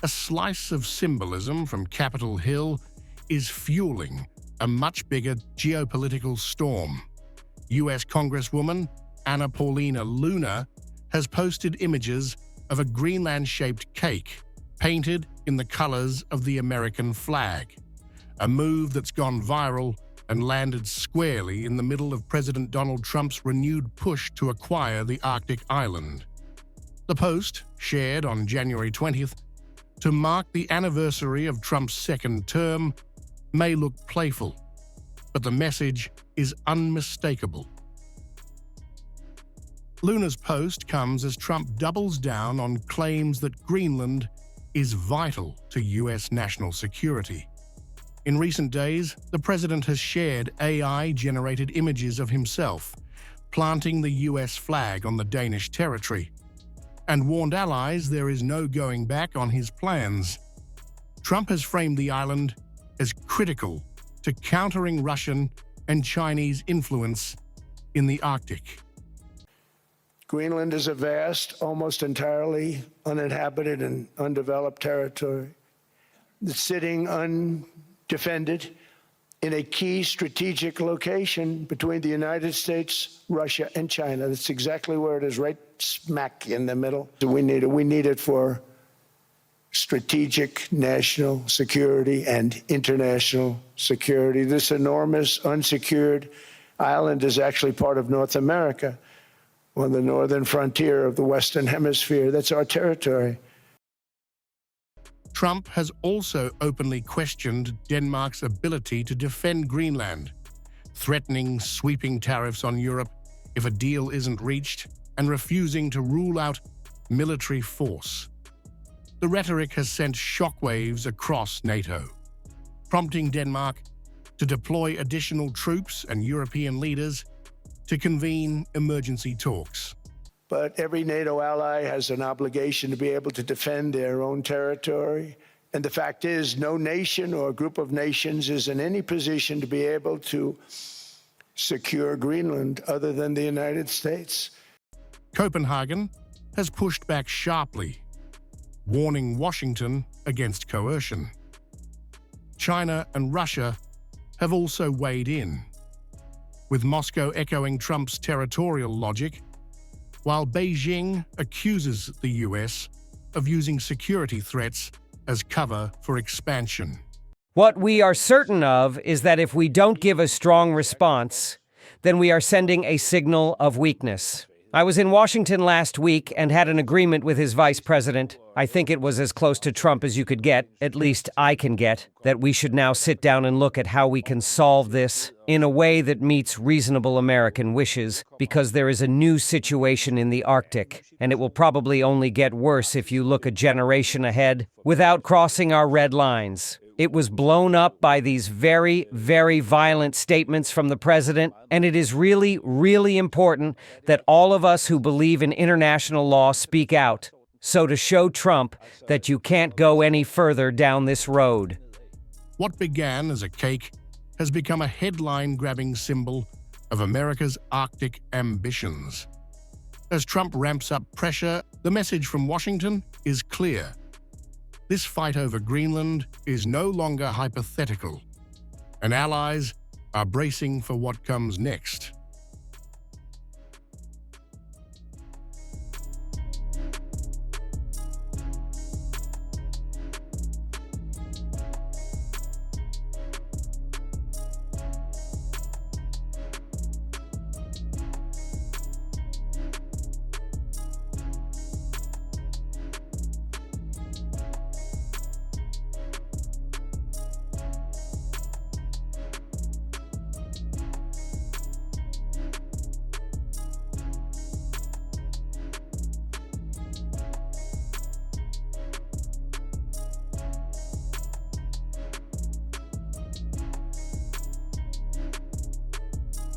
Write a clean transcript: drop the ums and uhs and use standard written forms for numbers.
A slice of symbolism from Capitol Hill is fueling a much bigger geopolitical storm. US Congresswoman Anna Paulina Luna has posted images of a Greenland-shaped cake painted in the colors of the American flag, a move that's gone viral and landed squarely in the middle of President Donald Trump's renewed push to acquire the Arctic island. The post, shared on January 20th, to mark the anniversary of Trump's second term, may look playful, but the message is unmistakable. Luna's post comes as Trump doubles down on claims that Greenland is vital to US national security. In recent days, the president has shared AI-generated images of himself planting the US flag on the Danish territory, and warned allies there is no going back on his plans. Trump has framed the island as critical to countering Russian and Chinese influence in the Arctic. Greenland is a vast, almost entirely uninhabited and undeveloped territory that's sitting undefended in a key strategic location between the United States, Russia, and China. That's exactly where it is, right smack in the middle. We need it for strategic national security and international security. This enormous unsecured island is actually part of North America, on the northern frontier of the Western Hemisphere. That's our territory. Trump has also openly questioned Denmark's ability to defend Greenland, threatening sweeping tariffs on Europe if a deal isn't reached, and refusing to rule out military force. The rhetoric has sent shockwaves across NATO, prompting Denmark to deploy additional troops and European leaders to convene emergency talks. But every NATO ally has an obligation to be able to defend their own territory. And the fact is, no nation or group of nations is in any position to be able to secure Greenland other than the United States. Copenhagen has pushed back sharply, warning Washington against coercion. China and Russia have also weighed in, with Moscow echoing Trump's territorial logic, while Beijing accuses the US of using security threats as cover for expansion. What we are certain of is that if we don't give a strong response, then we are sending a signal of weakness. I was in Washington last week and had an agreement with his vice president. I think it was as close to Trump as you could get, at least I can get, that we should now sit down and look at how we can solve this in a way that meets reasonable American wishes, because there is a new situation in the Arctic, and it will probably only get worse if you look a generation ahead without crossing our red lines. It was blown up by these very, very violent statements from the president, and it is really, really important that all of us who believe in international law speak out. So to show Trump that you can't go any further down this road. What began as a cake has become a headline-grabbing symbol of America's Arctic ambitions. As Trump ramps up pressure, the message from Washington is clear. This fight over Greenland is no longer hypothetical, and allies are bracing for what comes next.